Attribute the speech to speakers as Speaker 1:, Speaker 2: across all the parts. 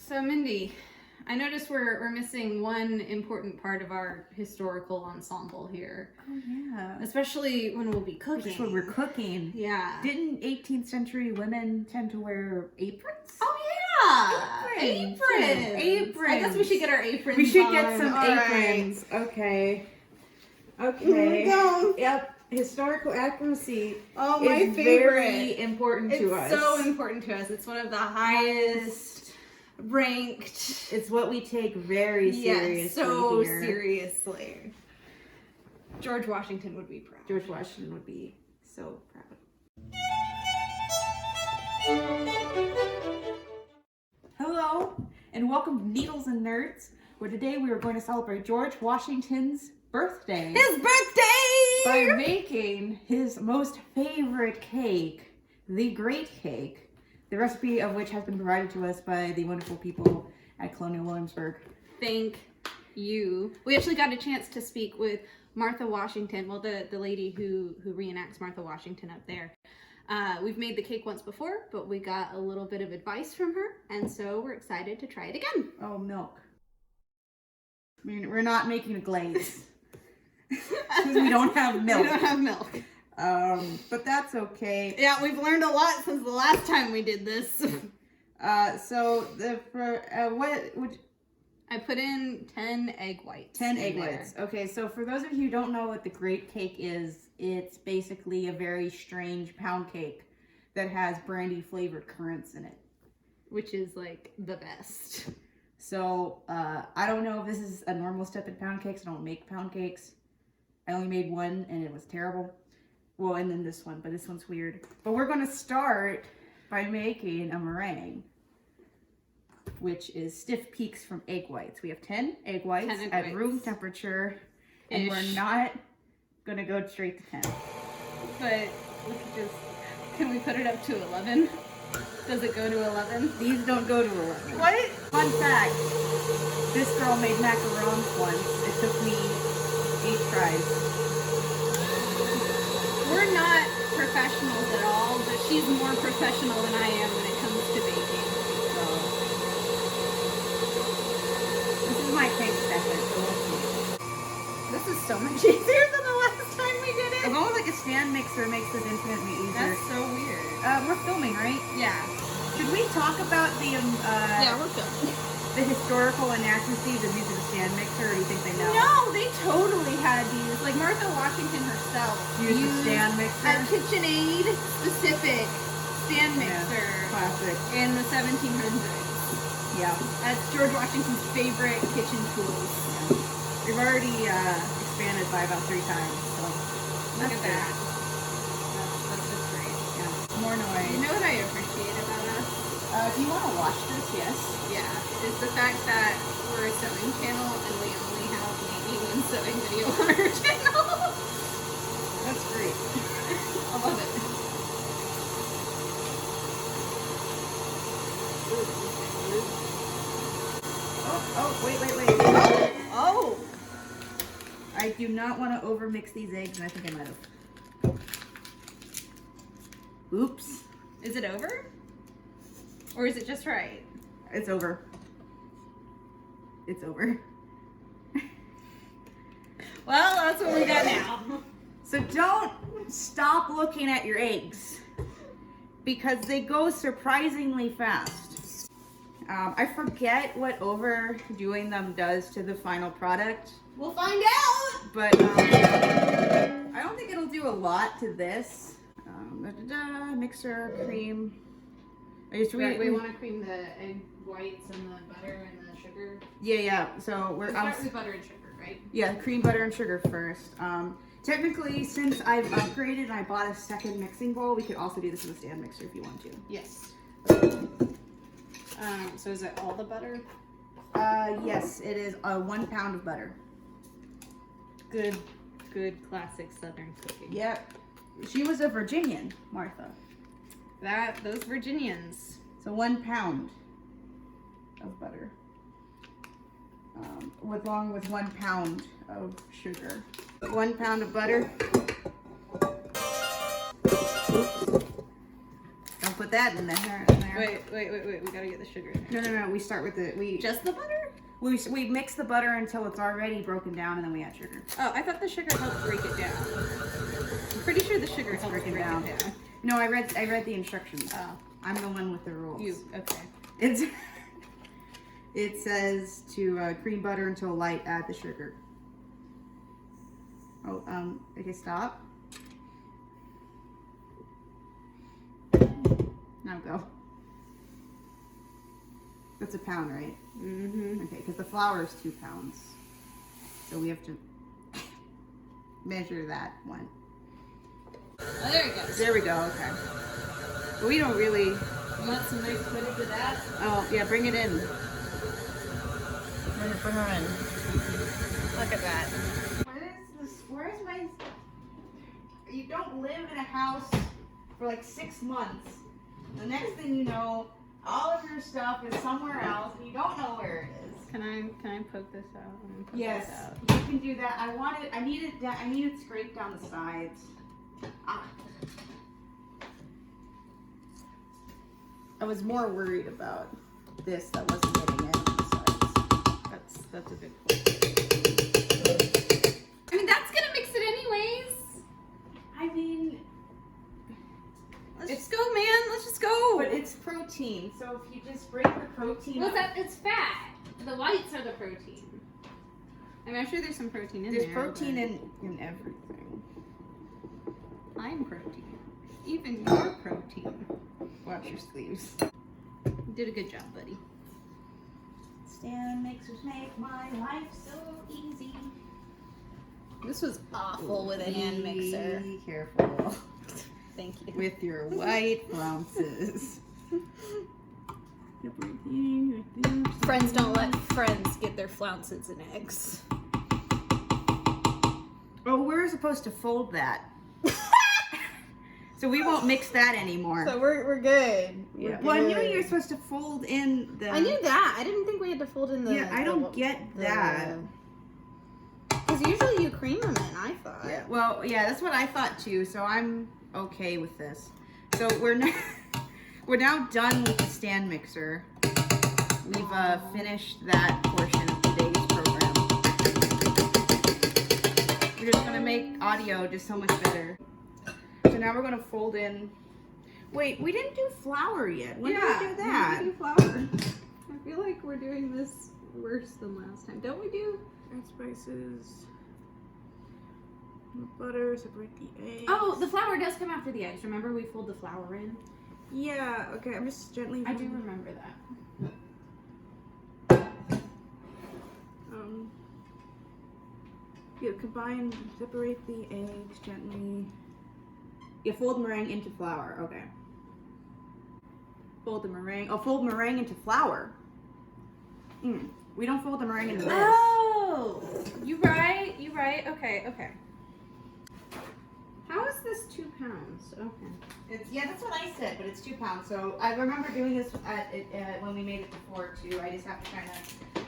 Speaker 1: So Mindy, I noticed we're missing one important part of our historical ensemble here.
Speaker 2: Oh yeah.
Speaker 1: Especially when we'll be cooking.
Speaker 2: Especially when we're cooking.
Speaker 1: Yeah.
Speaker 2: Didn't 18th century women tend to wear aprons?
Speaker 1: Oh yeah! Aprons! I guess we should get our aprons
Speaker 2: We should
Speaker 1: on.
Speaker 2: get some
Speaker 1: All
Speaker 2: aprons.
Speaker 1: right.
Speaker 2: Okay. Okay.
Speaker 1: Here we go.
Speaker 2: Yep. Historical accuracy
Speaker 1: Oh, my
Speaker 2: is
Speaker 1: favorite.
Speaker 2: very important to us.
Speaker 1: It's so important to us. It's one of the highest ranked.
Speaker 2: It's what we take very seriously.
Speaker 1: Yes, so
Speaker 2: here.
Speaker 1: seriously. George Washington would be proud.
Speaker 2: George Washington would be so proud. Hello, and welcome to Needles and Nerds, where today we are going to celebrate George Washington's birthday.
Speaker 1: His birthday!
Speaker 2: By making his most favorite cake, the Great Cake, the recipe of which has been provided to us by the wonderful people at Colonial Williamsburg.
Speaker 1: Thank you. We actually got a chance to speak with Martha Washington, well, the lady who reenacts Martha Washington up there. We've made the cake once before, but we got a little bit of advice from her, and so we're excited to try it again.
Speaker 2: Oh, milk. I mean, we're not making a glaze. Because we don't have milk.
Speaker 1: We don't have milk.
Speaker 2: But that's okay.
Speaker 1: Yeah, we've learned a lot since the last time we did this.
Speaker 2: What would
Speaker 1: I put in 10 egg whites.
Speaker 2: 10 egg whites. Okay, so for those of you who don't know what the Great Cake is, it's basically a very strange pound cake that has brandy flavored currants in it.
Speaker 1: Which is like the best.
Speaker 2: So, I don't know if this is a normal step in pound cakes. I don't make pound cakes. I only made one and it was terrible. Well, and then this one, but this one's weird. But we're going to start by making a meringue, which is stiff peaks from egg whites. We have 10 egg whites at room temperature, and we're not going to go straight to 10.
Speaker 1: But we could just, can we put it up to 11? Does it go to 11?
Speaker 2: These don't go to 11.
Speaker 1: What?
Speaker 2: Fun fact, this girl made macarons once. It took me 8 tries.
Speaker 1: We're not professionals at all, but she's more professional than I am when it comes to baking.
Speaker 2: So, this is my cake second. So we'll see.
Speaker 1: This is so much easier than the last time we did it.
Speaker 2: As long as like a stand mixer makes it infinitely easier.
Speaker 1: That's so weird.
Speaker 2: We're filming, right?
Speaker 1: Yeah.
Speaker 2: Should we talk about the
Speaker 1: Yeah, we're good.
Speaker 2: the historical inaccuracies of using a stand mixer, or do you think they know?
Speaker 1: No, they totally had these. Like Martha Washington herself
Speaker 2: Used a stand mixer?
Speaker 1: a KitchenAid specific stand mixer
Speaker 2: Classic.
Speaker 1: in the 1700s.
Speaker 2: Yeah.
Speaker 1: That's George Washington's favorite kitchen tools.
Speaker 2: Yeah. We've already expanded by about 3 times, so
Speaker 1: Look at that. That's just great.
Speaker 2: Yeah. More noise.
Speaker 1: You know what I appreciate about us?
Speaker 2: Do you want to watch this? Yes.
Speaker 1: Yeah, is the fact that we're a sewing channel and we only have making and sewing video on our channel.
Speaker 2: That's great.
Speaker 1: I love it.
Speaker 2: Oh, wait.
Speaker 1: Oh!
Speaker 2: I do not want to overmix these eggs, and I think I might have. Oops.
Speaker 1: Is it over? Or is it just right?
Speaker 2: It's over. It's over.
Speaker 1: Well, that's what we got now.
Speaker 2: So don't stop looking at your eggs, because they go surprisingly fast. I forget what overdoing them does to the final product.
Speaker 1: We'll find out!
Speaker 2: But I don't think it'll do a lot to this. Mixer, cream.
Speaker 1: We want to cream the egg whites and the butter and the sugar.
Speaker 2: Yeah. So we're
Speaker 1: start with butter and sugar, right?
Speaker 2: Yeah, cream, butter, and sugar first. Technically, since I've upgraded and I bought a second mixing bowl, we could also do this with a stand mixer if you want to.
Speaker 1: Yes. So is it all the butter?
Speaker 2: Yes, it is 1 pound of butter.
Speaker 1: Good classic Southern cooking.
Speaker 2: Yep. She was a Virginian, Martha.
Speaker 1: Those Virginians.
Speaker 2: So 1 pound of butter. Along with 1 pound of sugar. 1 pound of butter. Oops. Don't put put that in there.
Speaker 1: Wait. We gotta get the sugar in there.
Speaker 2: No. We start with
Speaker 1: Just the butter?
Speaker 2: We mix the butter until it's already broken down, and then we add sugar.
Speaker 1: Oh, I thought the sugar helped break it down. I'm pretty sure the sugar helps break it down.
Speaker 2: No, I read the instructions.
Speaker 1: Oh.
Speaker 2: I'm the one with the rules.
Speaker 1: Okay.
Speaker 2: It says to cream butter until light, add the sugar. Oh, okay, stop. Now go. That's a pound, right?
Speaker 1: Mm-hmm.
Speaker 2: Okay, because the flour is 2 pounds. So we have to measure that one.
Speaker 1: Oh, there it goes.
Speaker 2: There we go, okay. But we don't really...
Speaker 1: You want some nice footage of that?
Speaker 2: Oh, yeah, bring it in.
Speaker 1: Bring her in. Look at that.
Speaker 2: Where's my... You don't live in a house for like 6 months. The next thing you know, all of your stuff is somewhere else, and you don't know where it is.
Speaker 1: Can I poke this out?
Speaker 2: Yes,
Speaker 1: this
Speaker 2: you can do that. I need it scraped down the sides. Ah. I was more worried about this that wasn't getting it.
Speaker 1: That's a good point. I mean, that's gonna mix it anyways.
Speaker 2: I mean,
Speaker 1: Let's just go, man. Let's just go.
Speaker 2: but it's protein, so if you just break the protein
Speaker 1: What's
Speaker 2: up,
Speaker 1: that? It's fat. The whites are the protein. I mean, I'm sure there's some protein in there.
Speaker 2: there's protein
Speaker 1: but
Speaker 2: in everything.
Speaker 1: I'm protein. Even your protein.
Speaker 2: Watch your sleeves.
Speaker 1: You did a good job, buddy.
Speaker 2: Stand mixers make my life so easy.
Speaker 1: This was awful with a hand mixer.
Speaker 2: Be careful
Speaker 1: Thank you.
Speaker 2: with your white flounces.
Speaker 1: Friends don't let friends get their flounces and eggs.
Speaker 2: Oh, we're supposed to fold that. So we won't mix that anymore.
Speaker 1: So we're good.
Speaker 2: Yeah. Well, I knew you were supposed to fold in the...
Speaker 1: I knew that. I didn't think we had to fold in the...
Speaker 2: Yeah, I don't get that.
Speaker 1: Because usually you cream them in, I thought.
Speaker 2: Yeah. Well, yeah, that's what I thought too. So I'm okay with this. So we're now done with the stand mixer. We've finished that portion of today's program. We're just gonna make audio just so much better. So now we're gonna fold in. Wait, we didn't do flour yet. When did we do that?
Speaker 1: We do flour. I feel like we're doing this worse than last time. Don't we do?
Speaker 2: Add spices. Butter, separate the eggs.
Speaker 1: Oh, the flour does come after the eggs. Remember we fold the flour in?
Speaker 2: Yeah, okay, I'm just gently...
Speaker 1: I do remember that.
Speaker 2: You combine, separate the eggs gently. You fold meringue into flour, okay. Fold the meringue, fold meringue into flour. We don't fold the meringue into this.
Speaker 1: Oh, you right, okay. How is this 2 pounds? Okay.
Speaker 2: Yeah, that's what I said, but it's 2 pounds. So I remember doing this when we made it before too. I just have to kind of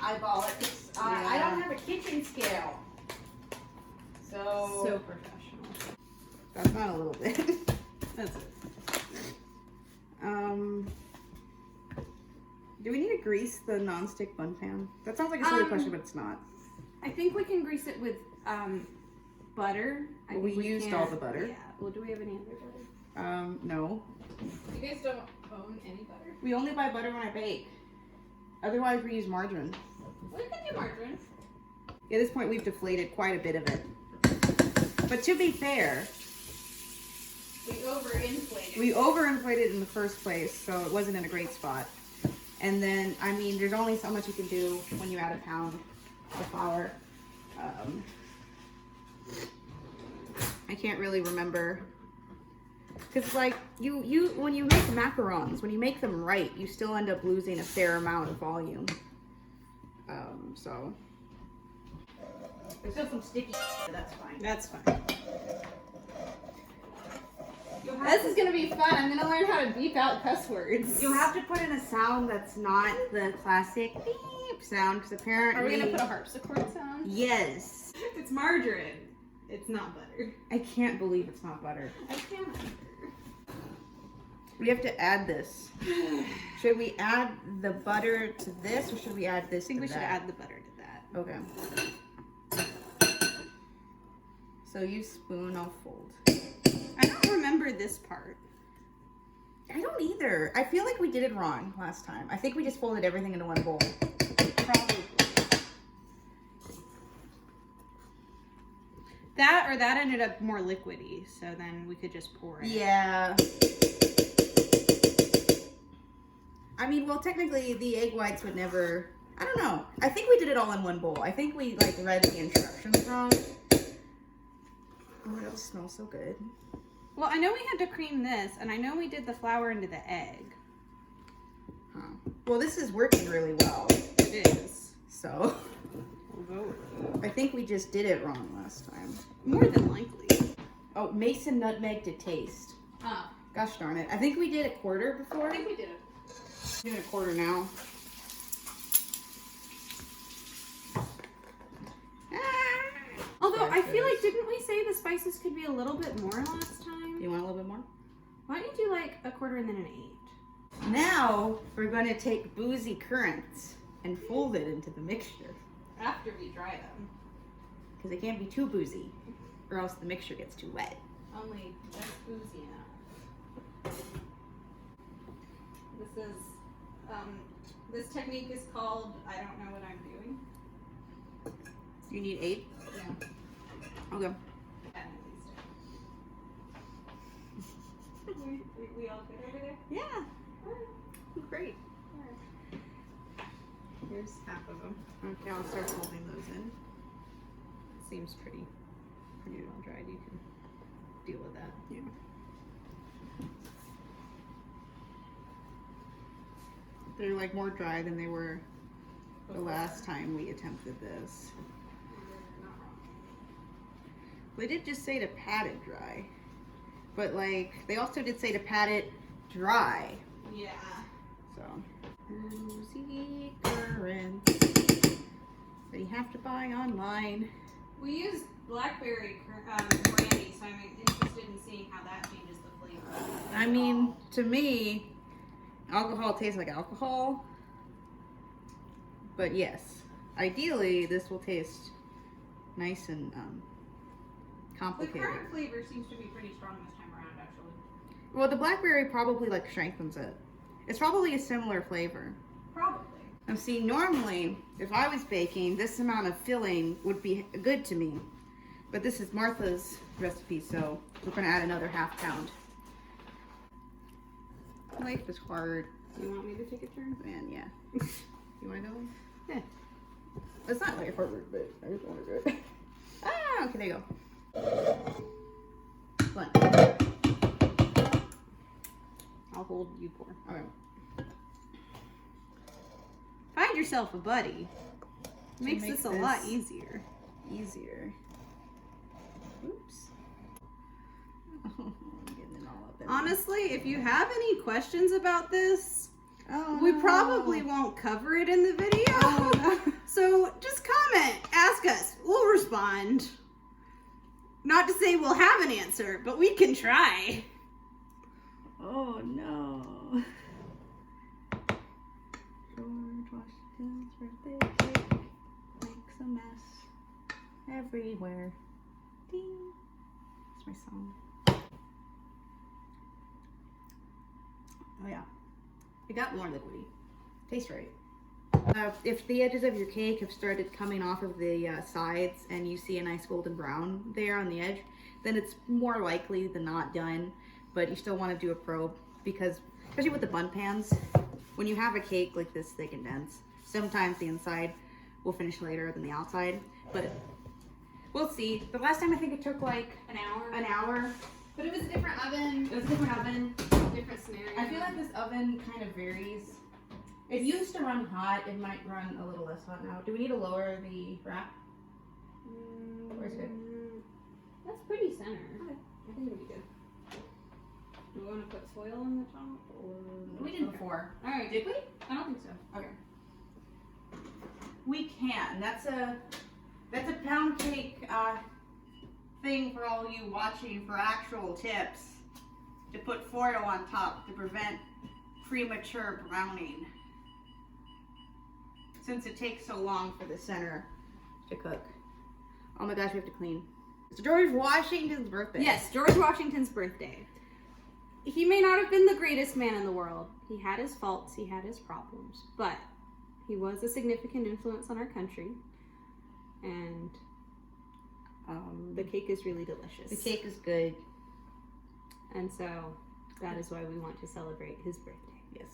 Speaker 2: eyeball it. I don't have a kitchen scale.
Speaker 1: So professional.
Speaker 2: That's not a little bit.
Speaker 1: That's it.
Speaker 2: Do we need to grease the non-stick bun pan? That sounds like a silly question, but it's not.
Speaker 1: I think we can grease it with butter.
Speaker 2: Well, we used all the butter.
Speaker 1: Yeah. Well, do we have any other butter?
Speaker 2: No.
Speaker 1: You guys don't own any butter?
Speaker 2: We only buy butter when I bake. Otherwise, we use margarine.
Speaker 1: We can do margarine.
Speaker 2: At this point, we've deflated quite a bit of it. But to be fair,
Speaker 1: we overinflated.
Speaker 2: We overinflated in the first place, so it wasn't in a great spot. And then, I mean, there's only so much you can do when you add a pound of flour. I can't really remember. Because, like, when you make macarons, when you make them right, you still end up losing a fair amount of volume. So... There's still some sticky, but that's fine.
Speaker 1: That's fine. This is gonna be fun. I'm gonna learn how to beep out cuss words.
Speaker 2: You'll have to put in a sound that's not the classic beep sound, because apparently...
Speaker 1: Are we gonna put a harpsichord sound?
Speaker 2: Yes.
Speaker 1: It's margarine. It's not butter.
Speaker 2: I can't believe it's not butter.
Speaker 1: I can't.
Speaker 2: We have to add this. Should we add the butter to this, or should we add this?
Speaker 1: I think
Speaker 2: to
Speaker 1: we should
Speaker 2: that?
Speaker 1: add the butter to that.
Speaker 2: Okay. So you spoon, I'll fold.
Speaker 1: I don't remember this part.
Speaker 2: I don't either. I feel like we did it wrong last time. I think we just folded everything into one bowl.
Speaker 1: Probably. That or that ended up more liquidy, so then we could just pour it.
Speaker 2: Yeah. I mean, well, technically the egg whites would never, I don't know. I think we did it all in one bowl. I think we like read the instructions wrong. Oh, that smells so good.
Speaker 1: Well, I know we had to cream this, and I know we did the flour into the egg.
Speaker 2: Huh. Well, this is working really well.
Speaker 1: It is.
Speaker 2: So,
Speaker 1: We'll go with it.
Speaker 2: I think we just did it wrong last time.
Speaker 1: More than likely.
Speaker 2: Oh, mace and nutmeg to taste.
Speaker 1: Oh.
Speaker 2: Gosh darn it. I think we did a quarter before.
Speaker 1: I think we did it.
Speaker 2: Doing a quarter now.
Speaker 1: Although, I feel like, didn't we say the spices could be a little bit more last time?
Speaker 2: You want a little bit more?
Speaker 1: Why don't you do like a quarter and then an 8?
Speaker 2: Now, we're going to take boozy currants and fold it into the mixture.
Speaker 1: After we dry them.
Speaker 2: Because it can't be too boozy, or else the mixture gets too wet.
Speaker 1: Only just boozy enough. This technique is called, I don't know what I'm doing.
Speaker 2: You need 8?
Speaker 1: Yeah.
Speaker 2: Okay.
Speaker 1: We all good over there?
Speaker 2: Yeah. Great.
Speaker 1: Here's half of them.
Speaker 2: Okay, I'll start folding those in.
Speaker 1: Seems pretty well dried. You can deal with that.
Speaker 2: Yeah. They're like more dry than they were the last time we attempted this.
Speaker 1: Not wrong.
Speaker 2: They did just say to pat it dry. But like, they also did say to pat it dry.
Speaker 1: Yeah.
Speaker 2: So, boozy currants that you have to buy online.
Speaker 1: We use blackberry brandy, so I'm interested in seeing how that changes the flavor.
Speaker 2: I mean, to me, alcohol tastes like alcohol. But yes, ideally this will taste nice and
Speaker 1: the
Speaker 2: complicated.
Speaker 1: currant flavor seems to be pretty strong this time around, actually.
Speaker 2: Well, the blackberry probably like strengthens it. It's probably a similar flavor.
Speaker 1: Probably.
Speaker 2: Now see, normally, if I was baking, this amount of filling would be good to me. But this is Martha's recipe, so we're gonna add another ½ pound. Life is hard.
Speaker 1: Do you want me to take a turn?
Speaker 2: Man, yeah. You wanna go?
Speaker 1: Yeah.
Speaker 2: It's not very hard, but I just wanna do it. Ah, okay, there you go. One.
Speaker 1: I'll hold you pour.
Speaker 2: Okay.
Speaker 1: Find yourself a buddy. Makes
Speaker 2: make
Speaker 1: this a lot
Speaker 2: this
Speaker 1: easier.
Speaker 2: Easier. Oops. I'm getting it all up there.
Speaker 1: Honestly, if you have any questions about this,
Speaker 2: Oh,
Speaker 1: we
Speaker 2: no.
Speaker 1: probably won't cover it in the video.
Speaker 2: Oh, no.
Speaker 1: So just comment, ask us, we'll respond. Not to say we'll have an answer, but we can try.
Speaker 2: Oh no. George Washington's birthday cake makes a mess everywhere. Ding. That's my song. Oh yeah. It got more liquidy. Tastes right. If the edges of your cake have started coming off of the sides and you see a nice golden brown there on the edge, then it's more likely than not done. But you still want to do a probe because, especially with the bun pans, when you have a cake like this thick and dense, sometimes the inside will finish later than the outside. But we'll see. The last time I think it took like
Speaker 1: An hour.
Speaker 2: an hour.
Speaker 1: But it was a different oven,
Speaker 2: It was a different oven.
Speaker 1: different scenario.
Speaker 2: I feel like this oven kind of varies. It used to run hot. It might run a little less hot now. Do we need to lower the wrap? Or is it good?
Speaker 1: That's pretty center.
Speaker 2: Okay.
Speaker 1: I think it'll be good. Do we want to put foil on the top? Or...
Speaker 2: We did before.
Speaker 1: Alright.
Speaker 2: Did we?
Speaker 1: I don't think so.
Speaker 2: Okay. We can. That's a pound cake thing for all you watching for actual tips. to put foil on top to prevent premature browning. Since it takes so long for the center to cook. Oh my gosh, we have to clean. It's George Washington's birthday.
Speaker 1: Yes, George Washington's birthday. He may not have been the greatest man in the world. He had his faults, he had his problems, but he was a significant influence on our country. And the cake is really delicious.
Speaker 2: The cake is good.
Speaker 1: And so that is why we want to celebrate his birthday.
Speaker 2: Yes.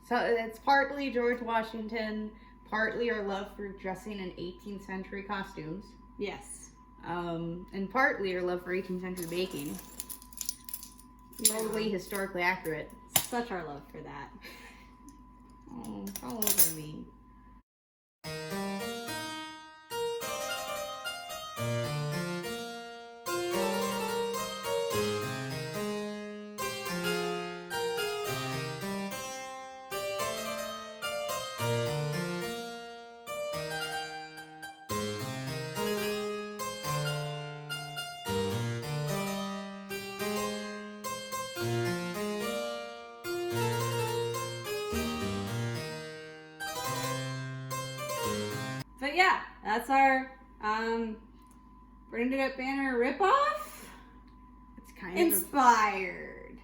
Speaker 2: So it's partly George Washington, partly our love for dressing in 18th century costumes.
Speaker 1: Yes.
Speaker 2: And partly our love for 18th century baking. Totally historically accurate.
Speaker 1: Such our love for that.
Speaker 2: Oh, it's all over me.
Speaker 1: But yeah, that's our Burned It Up Banner ripoff.
Speaker 2: It's kind
Speaker 1: Inspired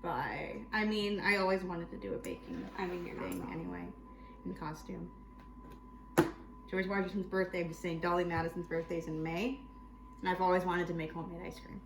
Speaker 2: by. I mean, I always wanted to do a baking
Speaker 1: you're not
Speaker 2: thing
Speaker 1: wrong.
Speaker 2: anyway, in costume. George Washington's birthday, I'm just saying Dolly Madison's birthday's in May, and I've always wanted to make homemade ice cream.